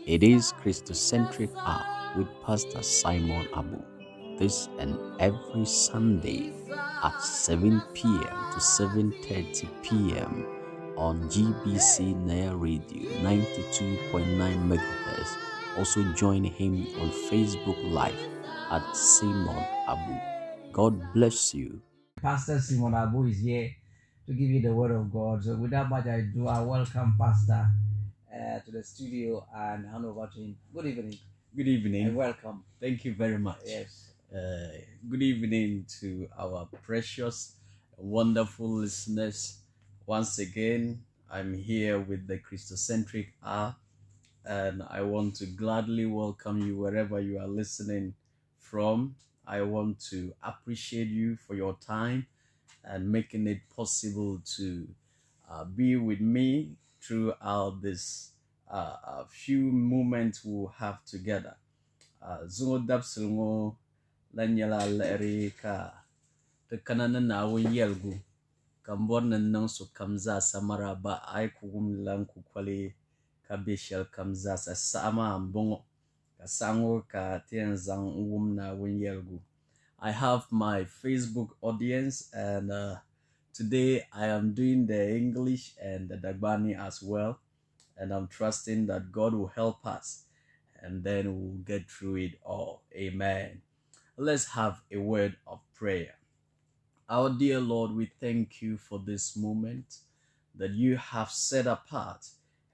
It is Christocentric Hour with Pastor Simon Abu. This and every Sunday at 7 p.m. to 7:30 p.m. on GBC Naya Radio 92.9 MHz. Also join him on Facebook Live at Simon Abu. God bless you. Pastor Simon Abu is here to give you the word of God. So without much ado, I welcome Pastor to the studio and hand over to him. Good evening. Good evening. And welcome. Thank you very much. Yes. Good evening to our precious, wonderful listeners. Once again, I'm here with the Christocentric Hour, and I want to gladly welcome you wherever you are listening from. I want to appreciate you for your time and making it possible to be with me throughout this few moments we'll have together. Zungo dapsilngo lanyala leri ka te kanana na won yelgu kambor nan so kamza samara ba ai kugum lan ku kwale ka beshel kamza sa sama ambongo ka sango ka tienzang wum na won yelgu. I have my Facebook audience, and today I am doing the English and the Dagbani as well, and I'm trusting that God will help us, and then we'll get through it all. Amen. Let's have a word of prayer. Our dear Lord, we thank you for this moment that you have set apart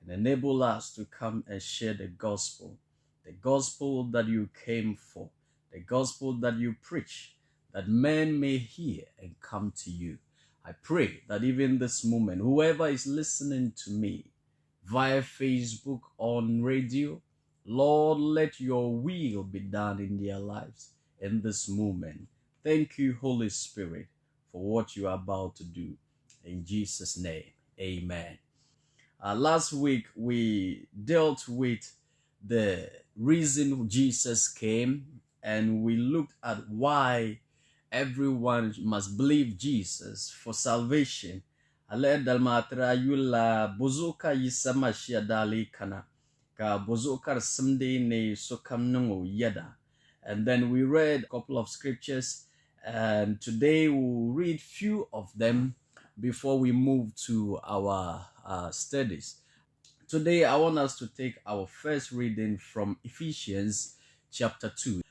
and enable us to come and share the gospel that you came for, the gospel that you preach, that men may hear and come to you. I pray that even this moment, whoever is listening to me via Facebook, on radio, Lord, let your will be done in their lives in this moment. Thank you, Holy Spirit, for what you are about to do. In Jesus' name, amen. Last week, we dealt with the reason Jesus came, and we looked at why everyone must believe Jesus for salvation. Ale dalmatra yula bozoka yisama dali kana ka bozokar someday ne sokam nungo yada. And then we read a couple of scriptures, and today we'll read few of them before we move to our studies. Today I want us to take our first reading from Ephesians chapter 2.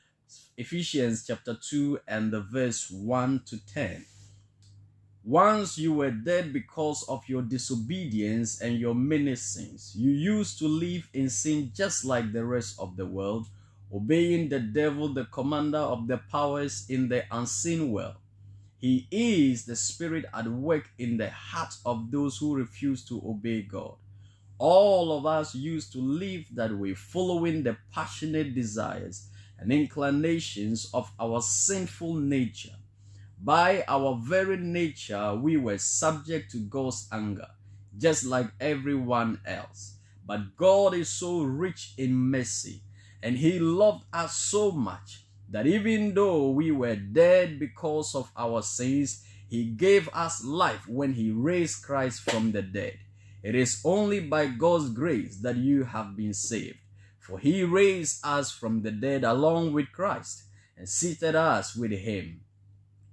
Ephesians chapter 2 and the verse 1 to 10. Once you were dead because of your disobedience and your many sins. You used to live in sin just like the rest of the world, obeying the devil, the commander of the powers in the unseen world. He is the spirit at work in the hearts of those who refuse to obey God. All of us used to live that way, following the passionate desires and inclinations of our sinful nature. By our very nature, we were subject to God's anger, just like everyone else. But God is so rich in mercy, and He loved us so much that even though we were dead because of our sins, He gave us life when He raised Christ from the dead. It is only by God's grace that you have been saved. For He raised us from the dead along with Christ and seated us with Him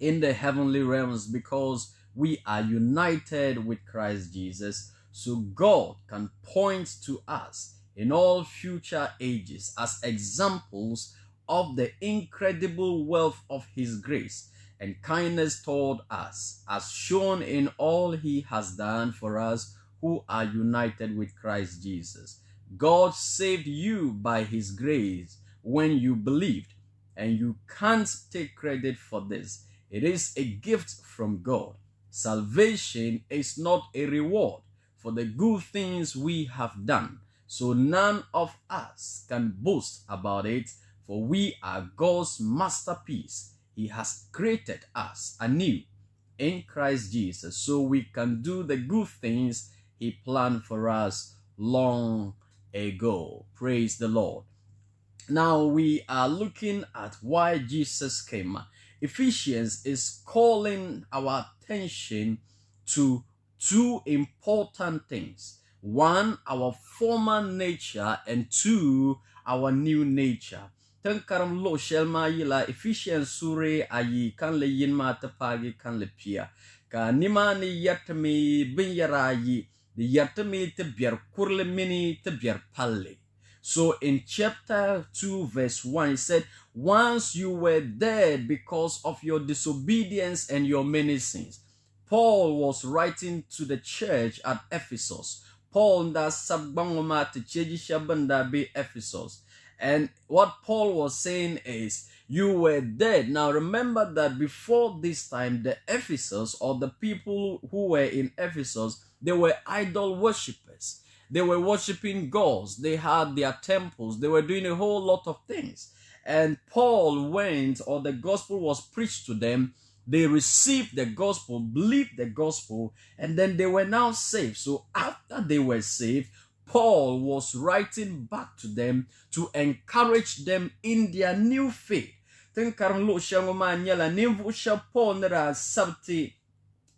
in the heavenly realms because we are united with Christ Jesus. So God can point to us in all future ages as examples of the incredible wealth of His grace and kindness toward us, as shown in all He has done for us who are united with Christ Jesus. God saved you by His grace when you believed, and you can't take credit for this. It is a gift from God. Salvation is not a reward for the good things we have done, so none of us can boast about it, for we are God's masterpiece. He has created us anew in Christ Jesus so we can do the good things He planned for us long ago. Praise the Lord. Now we are looking at why Jesus came. Ephesians is calling our attention to two important things. One, our former nature, and two, our new nature. Tankaram lo shelma yila Ephesians sure ayi kan le yinma tapagi kan le pia. Ka nima ni yatmi bin yara yi the yatmi te bier kurle mini te bier palle. So in chapter 2 verse 1 it said, once you were dead because of your disobedience and your many sins. Paul was writing to the church at Ephesus. Paul da sabbangoma te cheji shabanda be Ephesus. And what Paul was saying is, you were dead. Now remember that before this time, the Ephesus, or the people who were in Ephesus, they were idol worshippers. They were worshiping gods. They had their temples. They were doing a whole lot of things. And Paul went, or the gospel was preached to them. They received the gospel, believed the gospel, and then they were now saved. So after they were saved, Paul was writing back to them to encourage them in their new faith. Tenkaran lo shangoma nyala nimvu sha Paul nera sabti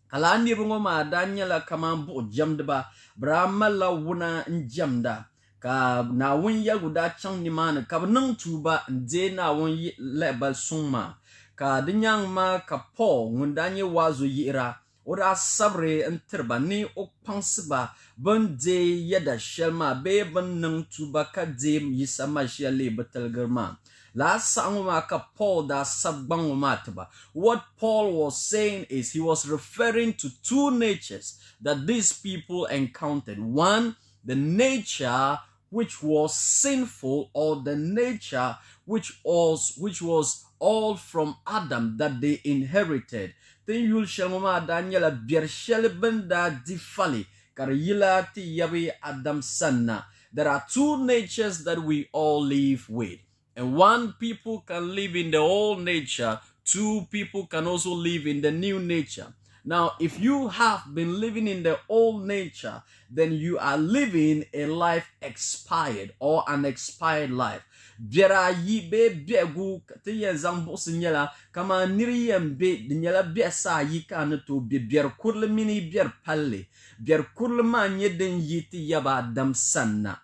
kala ni ngoma da nyala kamambu jamdba bramala wuna njamda ka na wun ya guda chang ni man ka nang tuba nde na wun lebal sungma ka dinyang ma ka Paul ngundanye wazo yira ora sabre enterba ni okpansba bande yada shelma be ban nang tuba ka dim yisama shele betelgerma la sanguma ka Paul da sabbanguma tba. What Paul was saying is he was referring to two natures that these people encountered. One, the nature which was sinful, or the nature which was all from Adam that they inherited. Then you'll shamoma Daniela biershele benda difali karyila ti yabi Adam sanna. There are two natures that we all live with. And one, people can live in the old nature. Two, people can also live in the new nature. Now, if you have been living in the old nature, then you are living a life expired, or an expired life. Biara yi be biegu tiye zambo sinyala kama niri yembe dinyala biasa yi kanato bier kurle mini bier palle bier kurle ma nyeden yiti yaba Adam sanna.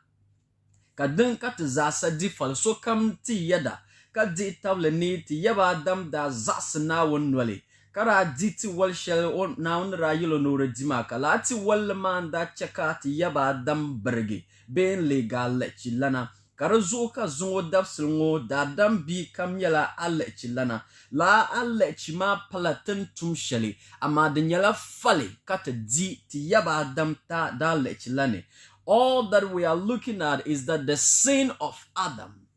Kadang kat zasa difal so kam ti yada ka di table ni ti yaba Adam da zasa na wonwale kara diti wal shel on na on rayilo no redima kala ti wal man da chaka ti yaba Adam berge ben legal lechilana kara zoka zongo dafsilngo da Adam bi kam yala alechilana la alechima palatin tum sheli ama dinyala fale kat di ti yaba Adam ta da lechilane. All that we are looking at is that the sin of Adam,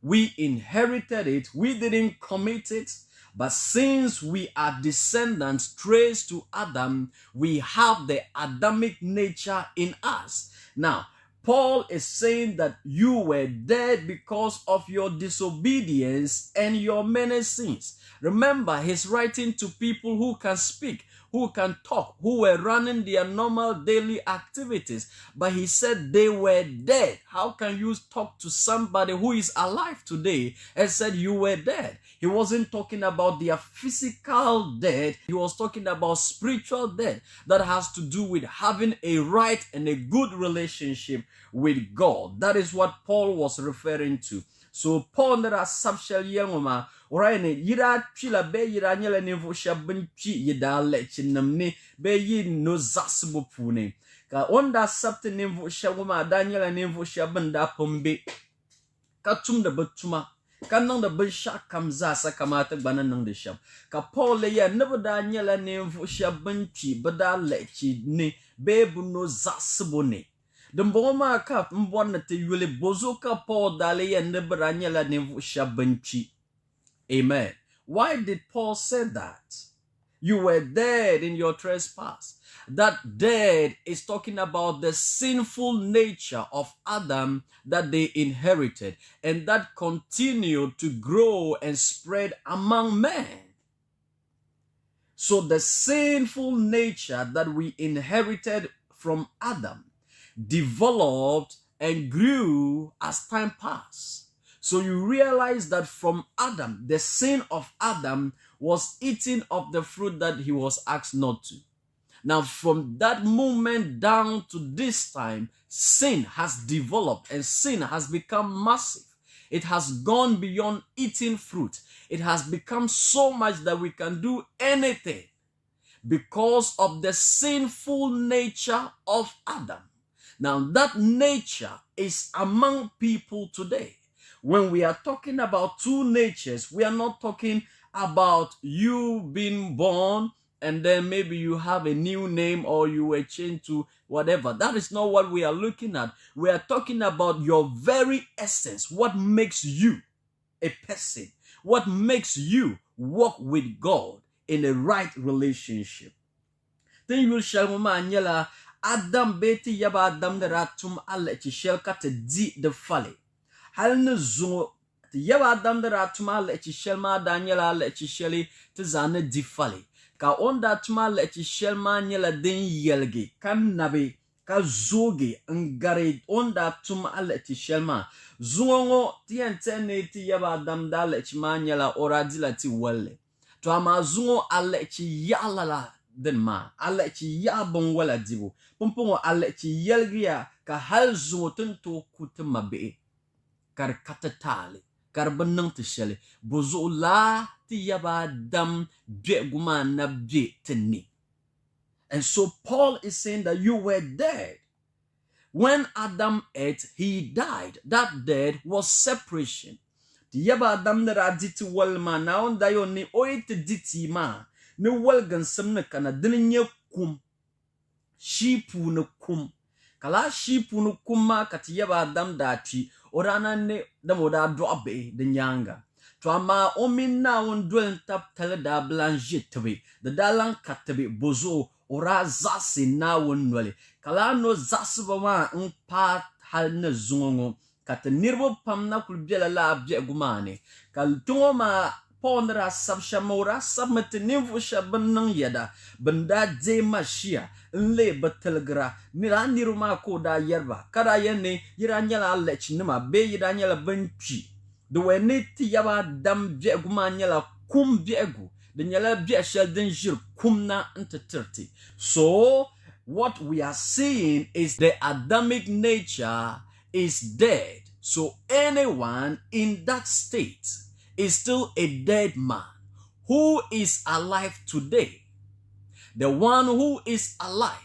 we inherited it, we didn't commit it, but since we are descendants traced to Adam, we have the Adamic nature in us. Now, Paul is saying that you were dead because of your disobedience and your many sins. Remember, he's writing to people who can speak, who can talk, who were running their normal daily activities. But he said they were dead. How can you talk to somebody who is alive today and said you were dead? He wasn't talking about their physical death. He was talking about spiritual death that has to do with having a right and a good relationship with God. That is what Paul was referring to. So Paul nera sabshal yengoma oraine yira chila be yira nyela nevo shabin chi yida lechinamni be yin no zasbo pune ka onda sabte nevo shabuma daniela nevo shabin da pombe ka tum da batuma kanang da bin shakam za sakamata banan nang de shab ka Paul ya nevo daniela nevo shabin chi bada lechi ne be buno zasbo ne. The mboma ka mbwana te yule bozoka Paul dale ya nebranya la nevu shabanchi. Amen. Why did Paul say that? You were dead in your trespass. That dead is talking about the sinful nature of Adam that they inherited and that continued to grow and spread among men. So the sinful nature that we inherited from Adam developed and grew as time passed. So you realize that from Adam, the sin of Adam was eating of the fruit that he was asked not to. Now, from that moment down to this time, sin has developed and sin has become massive. It has gone beyond eating fruit. It has become so much that we can do anything because of the sinful nature of Adam. Now, that nature is among people today. When we are talking about two natures, we are not talking about you being born and then maybe you have a new name or you were changed to whatever. That is not what we are looking at. We are talking about your very essence, what makes you a person, what makes you walk with God in a right relationship. Then you shall manyela Adam beti yaba Adam de ratum alle chi shall cut di the valley. Hal ne zo yaba Adam de ratum alle chi shall ma Daniela alle chi shelly to zane di valley. Ka onda tuma le chi shall manyela den yelge kan nabe ka zoge ngare onda tuma alle chi shall ma zongo tientene ti yaba Adam da le chi manyela oradila ti welle. To ama zongo alle chi yalala den ma alle chi ya bon wala dibo pompongo alle chi yelgia ka hal zo to kutma be kar katatale kar banang te shele bozo la ti yaba dam be guma na be teni. And so Paul is saying that you were dead. When Adam ate, he died. That death was separation. Ti yaba Adam na raditi walma na onda yo ni oite diti ma ne walgan samna kana dinye kum shipu ne kum kala shipu ne kuma kati yaba Adam dachi orana ne damoda drobe de nyanga to ama omina on dwell tap tele da blanche tebe the dalan katebe bozo ora zasi na won wale kala no zasi ba ma npa hal ne zungo kat nirbo pam na kul biela la bie gumane kal tungo ma pondra sab shamora submit nivu shaban yada banda de mashia nle batelgra niruma ko da yerba kada yene yiranyala lech nima be yiranyala banchi the weneti yaba dam bie gumanyala kum biegu the nyala bie shel den jir kumna into 30. So what we are seeing is the Adamic nature is dead. So anyone in that state is still a dead man. Who is alive today? The one who is alive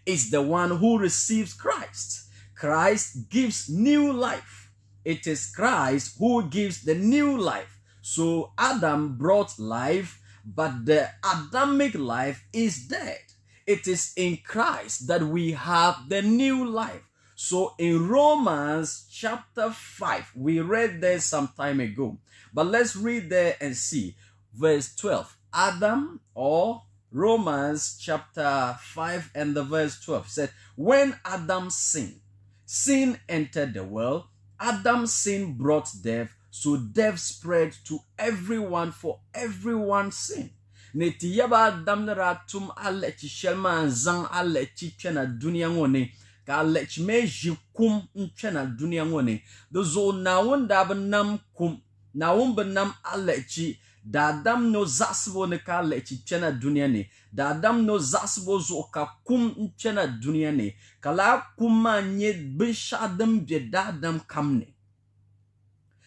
is the one who receives Christ. Christ gives new life. It is Christ who gives the new life. So Adam brought life, but the Adamic life is dead. It is in Christ that we have the new life. So in Romans chapter 5, we read there some time ago. But let's read there and see. Verse 12. Adam, or Romans chapter 5 and the verse 12 said, when Adam sinned, sin entered the world. Adam's sin brought death. So death spread to everyone, for everyone's sin. Neti yaba Adam nara tum alechi shelma zang alechi chena dunia ngone. Ka alechi me jikum chena dunia ngone. Dozo na wunda benam kum. Na benam alechi. Da Adam no zasbo ne ka alechi chena dunia ne. Da Adam no zasbo zo ka kum chena dunia ne. Kala kuma nye bishadam je da Adam kamne.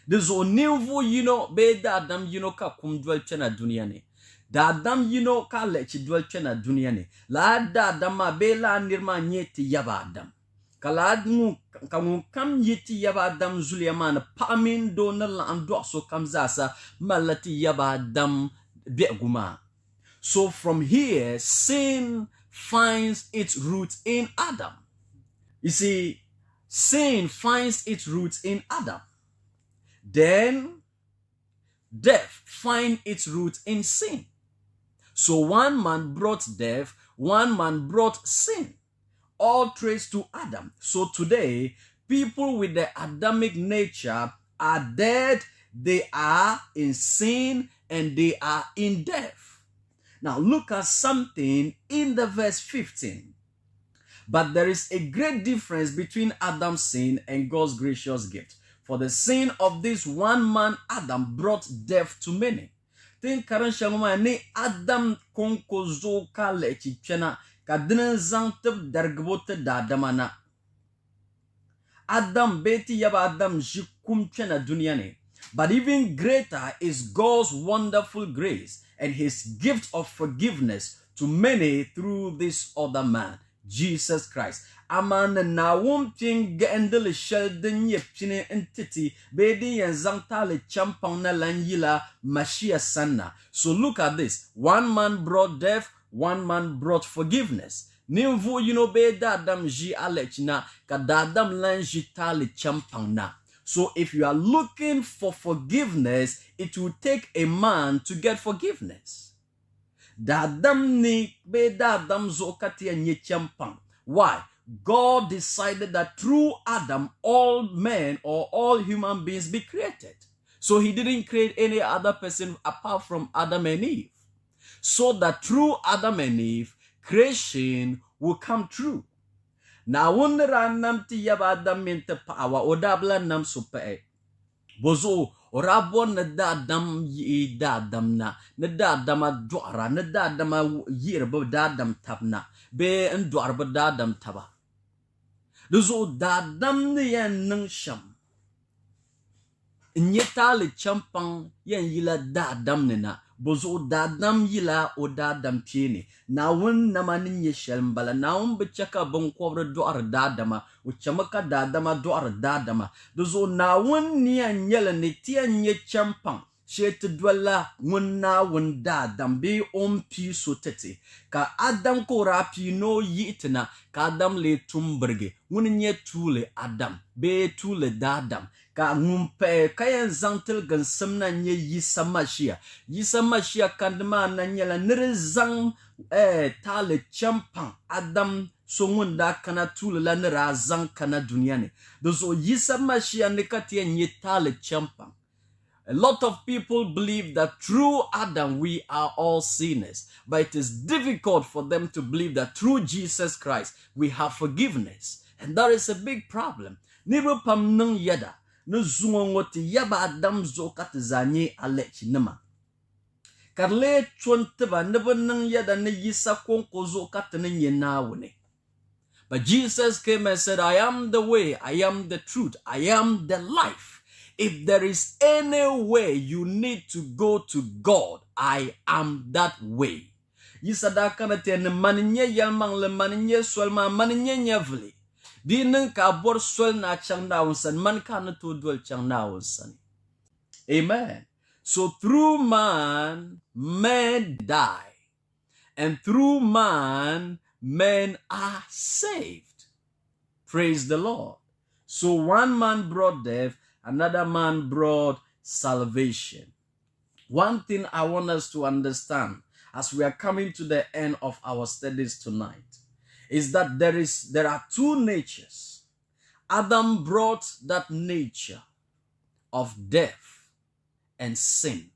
Dozo nivu be da Adam ka kum dwell chena dunia ne. Da Adam ka lechi dwell chena dunia ne. La da Adam be la nirma nyeti yaba Adam. Kala kamu kam yeti yaba Adam zuliaman pamin do na la ando so kam zasa malati yaba Adam beguma. So from here, sin finds its roots in Adam. You see, sin finds its roots in Adam. Then death finds its roots in sin. So one man brought death, one man brought sin. All traced to Adam. So today, people with the Adamic nature are dead, they are in sin, and they are in death. Now look at something in the verse 15. But there is a great difference between Adam's sin and God's gracious gift. For the sin of this one man, Adam, brought death to many. Think karan shangoma ne Adam konko zo ka lechi chena ka dinin zaŋ ti dargibo ti daadama na. Adam beti yaba Adam ʒi kum kpɛna duniya ni. But even greater is God's wonderful grace and his gift of forgiveness to many through this other man, Jesus Christ. Amana na wumpin gandil sheldon ye pini entity bedi yen zangtale champang na lan yila Mashiach sanna. So look at this. One man brought death, one man brought forgiveness. Nimvu be dadam ji alechna ka dadam lan ji tale champang na. So if you are looking for forgiveness, it will take a man to get forgiveness. Dadam ni be dadam zokati nye champang. Why? God decided that through Adam, all men or all human beings be created. So he didn't create any other person apart from Adam and Eve. So that through Adam and Eve, creation will come true. Na wundra nam ti yaba Adam mente pawa odabla nam supe. Bozo orabon na dadam yi dadam na dadama dwara na dadama yirba dadam tabna be ndwarba dadam taba. Dozo dadam ni yan nang sham. Nyetali champang yan yila dadam nina. Bozo dadam yila o dadam pieni. Na wun namanin ye shelmbala. Na wun bechaka bonkwabra doar dadama. Uchamaka dadama doar dadama. Dozo na wun niya nyela netia nye champang. Shet dwella wun na wun dadam be pi so tete. Ka Adam ko rapi no yitina. Ka Adam le tumberge. Wun nye tule Adam. Be tule dadam. Ka ngumpe kaya zantel gan semna nye yisa mashia. Yisa mashia kandma na nyela nere zang tale champang Adam songunda kana tule la nera zang kana duniani. Dozo yisa mashia nekatia nye tale champang. A lot of people believe that through Adam we are all sinners. But it is difficult for them to believe that through Jesus Christ we have forgiveness. And that is a big problem. Niru pam nung yada. No zungoti yaba Adam zokat zanye alech nama. Karle chwanteba nebo nung yada ne yisa konko zokat nye nawune. But Jesus came and said, I am the way, I am the truth, I am the life. If there is any way you need to go to God, I am that way. Yisada kanate ne maninye yalmang le maninye swelma maninye nyavli. Di nung ka bor swel na chang naunsan man kana to dwell chang naunsan. Amen. So through man, men die. And through man, men are saved. Praise the Lord. So one man brought death, another man brought salvation. One thing I want us to understand as we are coming to the end of our studies tonight is that there are two natures. Adam brought that nature of death and sin.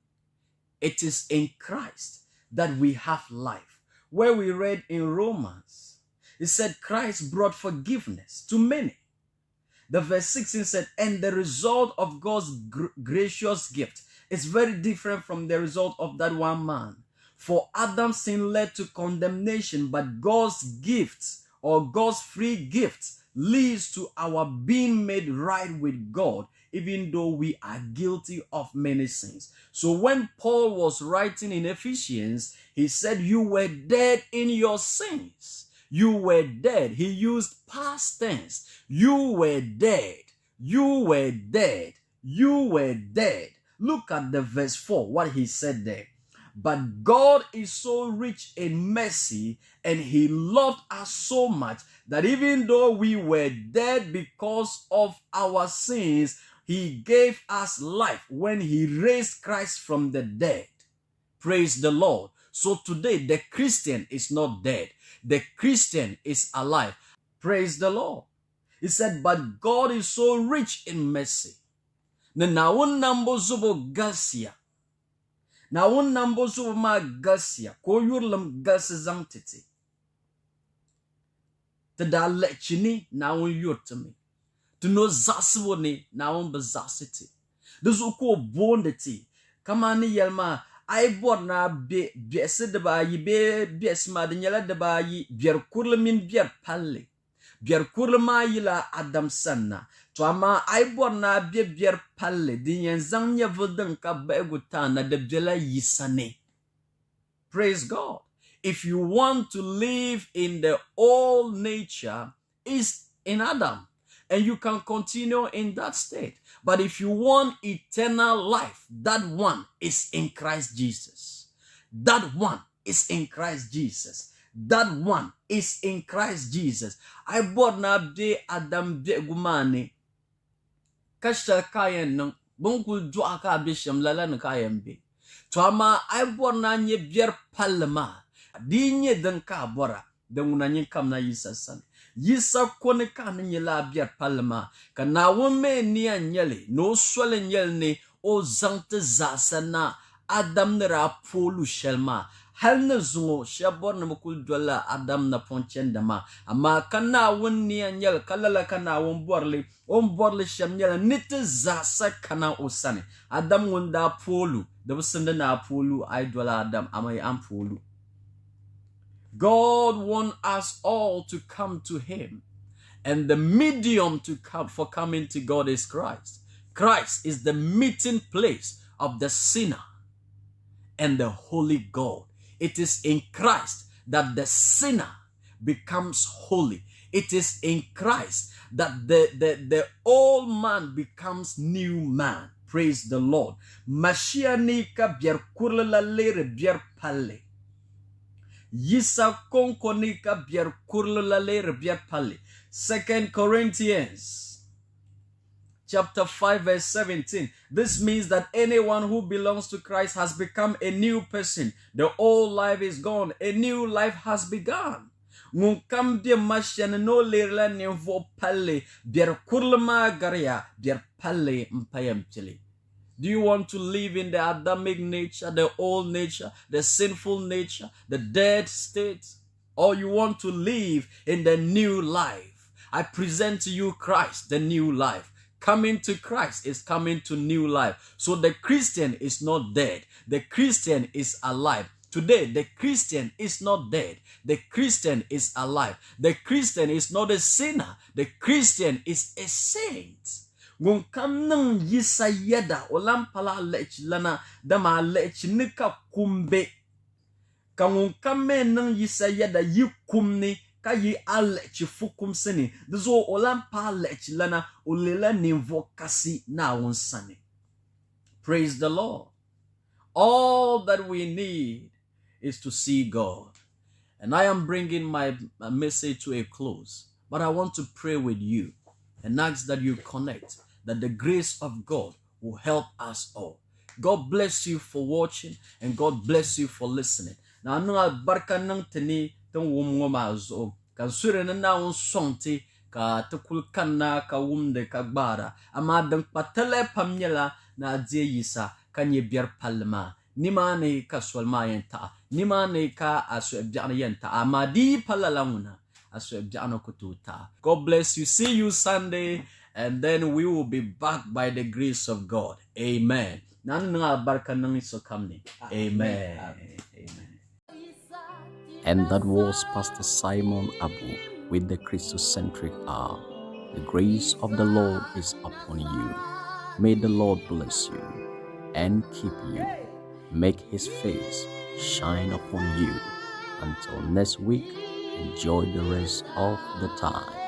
It is in Christ that we have life. Where we read in Romans, it said Christ brought forgiveness to many. The verse 16 said, and the result of God's gracious gift is very different from the result of that one man. For Adam's sin led to condemnation, but God's gifts or God's free gifts leads to our being made right with God, even though we are guilty of many sins. So when Paul was writing in Ephesians, he said, you were dead in your sins. You were dead. He used past tense. You were dead. You were dead. You were dead. Look at the verse 4, what he said there. But God is so rich in mercy, and he loved us so much that even though we were dead because of our sins, he gave us life when he raised Christ from the dead. Praise the Lord. So today, the Christian is not dead. The Christian is alive. Praise the Lord. He said, but God is so rich in mercy. Na nawon nambo zubo galsia. Nawon nambo zubo ma galsia. Ko yurlam galsi zamtiti. Tada lechini nawon yurtami. To no zaswo ni nawon bazasiti. Dozo ko bondeti. Kama ni yelma ai bor na be biɛsi dibaayi bee biɛsi maa di nyɛla dibaayi biɛri kurili mini biɛri palli biɛri kurili maa yila Adam sanna to amma ai bor na be biɛri palli din yɛn zaŋ nyɛvili din ka bahigu taana di biɛla yisani. Praise God. If you want to live in the old nature, it's in Adam, and you can continue in that state. But if you want eternal life, that one is in Christ Jesus. That one is in Christ Jesus. That one is in Christ Jesus. I bought na de Adam be gumane. Kashal kayen nung bunkul dua ka bisham lalan kayen be. Tuama I bought na nye bier palma. Dinye den ka bora. Den unanye kam na yisa san. Yisa kone ka nye la bier palma. Ka na wame niya nyele. No swale nyele ne o zangte zasana. Adam nera polu shelma. Hal na zungo shabor na mukul dwala Adam na ponchendama. Ama kana wun niya nyele. Kalala kana wun borle shem nyele. Nite zasa kana osane. Adam wunda polu. Dabusende na polu ay dwala Adam. Ama am polu. God wants us all to come to him. And the medium to come for coming to God is Christ. Christ is the meeting place of the sinner and the holy God. It is in Christ that the sinner becomes holy. It is in Christ that the old man becomes new man. Praise the Lord. Mashianika bier kurla lere bier pale. Yisa konkonika bier kurla lere bier pale. 2 Corinthians chapter 5 verse 17. This means that anyone who belongs to Christ has become a new person. The old life is gone. A new life has begun. Munkambia mashan no lerla nevo pale bier kurlama garia bier pale mpayam chili. Do you want to live in the Adamic nature, the old nature, the sinful nature, the dead state? Or you want to live in the new life? I present to you Christ, the new life. Coming to Christ is coming to new life. So the Christian is not dead. The Christian is alive. Today, the Christian is not dead. The Christian is alive. The Christian is not a sinner. The Christian is a saint. Gun kam nang yisa yeda olam pala lech lana dama lech nika kumbe. Kangun kame nang yisa yeda yi kumni ka yi a lech fukum seni. Dizo olam pala lech lana ulela nimvo kasi na unsani. Praise the Lord. All that we need is to see God. And I am bringing my message to a close. But I want to pray with you and ask that you connect, that the grace of God will help us all. God bless you for watching and God bless you for listening. Now, I barka nang tini tong wumngoma zo kan sure na un sonti ka tukul kanna ka wumde ka gbara ama dang patele pamnyela na die yisa kanye bier palma nimane ka swalma yenta nimane ka aso biana yenta ama di palalamuna aso biana kututa. God bless you. See you Sunday. And then we will be back by the grace of God. Amen. Amen. And that was Pastor Simon Abu with the Christocentric hour. The grace of the Lord is upon you. May the Lord bless you and keep you. Make his face shine upon you. Until next week, enjoy the rest of the time.